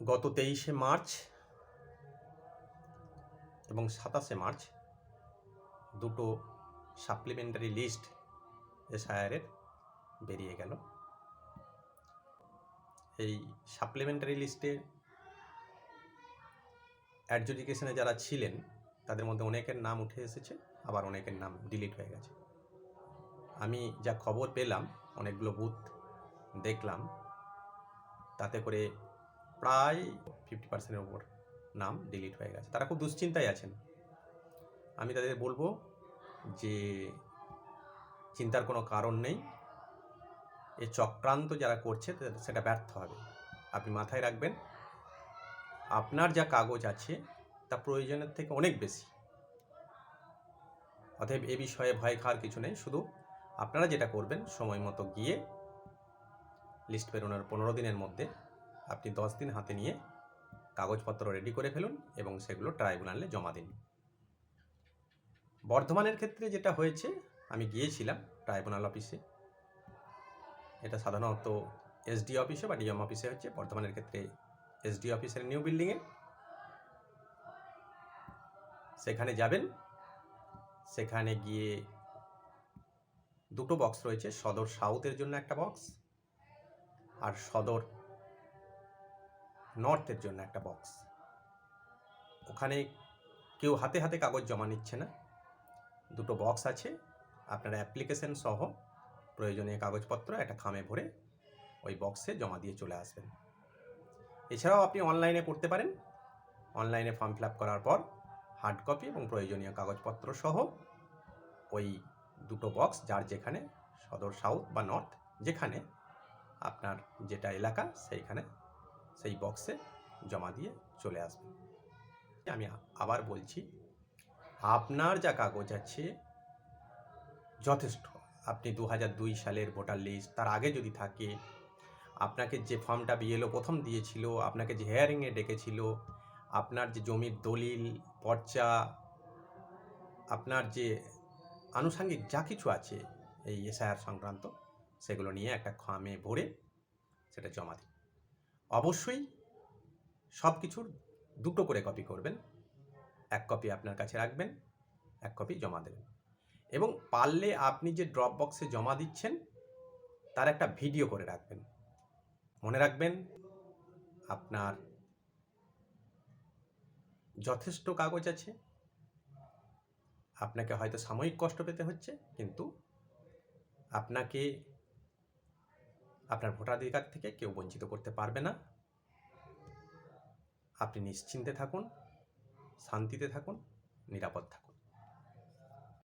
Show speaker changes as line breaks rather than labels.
গত 23শে মার্চ এবং 27শে মার্চ দুটো সাপ্লিমেন্টারি লিস্ট এসআইআরের বেরিয়ে গেল। এই সাপ্লিমেন্টারি লিস্টে অ্যাডজুডিকেশনে যারা ছিলেন তাদের মধ্যে অনেকের নাম উঠে এসেছে, আবার অনেকের নাম ডিলিট হয়ে গেছে। আমি যা খবর পেলাম, অনেকগুলো বুথ দেখলাম, তাতে করে প্রায় 50%-এর ওপর নাম ডিলিট হয়ে গেছে। তারা খুব দুশ্চিন্তায় আছেন। আমি তাদের বলবো যে চিন্তার কোনো কারণ নেই। এই চক্রান্ত যারা করছে সেটা ব্যর্থ হবে। আপনি মাথায় রাখবেন, আপনার যা কাগজ আছে তা প্রয়োজনের থেকে অনেক বেশি। অতএব এ বিষয়ে ভয় খাওয়ার কিছু নেই। শুধু আপনারা যেটা করবেন, সময় মতো গিয়ে লিস্ট বেরোনোর 15 দিনের মধ্যে আপনি 10 দিন হাতে নিয়ে কাগজপত্র রেডি করে ফেলুন এবং সেগুলো ট্রাইব্যুনালে জমা দিন। বর্ধমানের ক্ষেত্রে যেটা হয়েছে, আমি গিয়েছিলাম ট্রাইব্যুনাল অফিসে। এটা সাধারণত এসডি অফিসে বা ডিএম অফিসে হচ্ছে। বর্ধমানের ক্ষেত্রে এসডি অফিসের নিউ বিল্ডিংয়ে। সেখানে যাবেন, সেখানে গিয়ে দুটো বক্স রয়েছে, সদর সাউথের জন্য একটা বক্স আর সদর নর্থের জন্য একটা বক্স। ওখানে কেউ হাতে হাতে কাগজ জমা নিচ্ছে না। দুটো বক্স আছে, আপনারা অ্যাপ্লিকেশন সহ প্রয়োজনীয় কাগজপত্র একটা খামে ভরে ওই বক্সে জমা দিয়ে চলে আসবেন। এছাড়াও আপনি অনলাইনে করতে পারেন। অনলাইনে ফর্ম ফিল আপ করার পর হার্ড কপি এবং প্রয়োজনীয় কাগজপত্র সহ ওই দুটো বক্স, যার যেখানে সদর সাউথ বা নর্থ যেখানে আপনার যেটা এলাকা সেইখানে সেই বক্সে জমা দিয়ে চলে আসবেন। আমি আবার বলছি, আপনার যা কাগজ আছে যথেষ্ট। আপনি 2002 সালের ভোটার লিস্ট, তার আগে যদি থাকে, আপনাকে যে ফর্মটা বিএলও প্রথম দিয়েছিল, আপনাকে যে হেয়ারিংয়ে ডেকেছিল, আপনার যে জমির দলিল, পর্চা, আপনার যে আনুষঙ্গিক যা কিছু আছে এই এসআইআর সংক্রান্ত, সেগুলো নিয়ে একটা খামে ভরে সেটা জমা দিন। অবশ্যই সব কিছুর দুটো করে কপি করবেন। এক কপি আপনার কাছে রাখবেন, এক কপি জমা দেবেন। এবং পারলে আপনি যে ড্রপ বক্সে জমা দিচ্ছেন তার একটা ভিডিও করে রাখবেন। মনে রাখবেন, আপনার যথেষ্ট কাগজ আছে। আপনাকে হয়তো সাময়িক কষ্ট পেতে হচ্ছে, কিন্তু আপনাকে আপনার ভোটাধিকার থেকে কেউ বঞ্চিত করতে পারবে না। আপনি নিশ্চিন্তে থাকুন, শান্তিতে থাকুন, নিরাপদে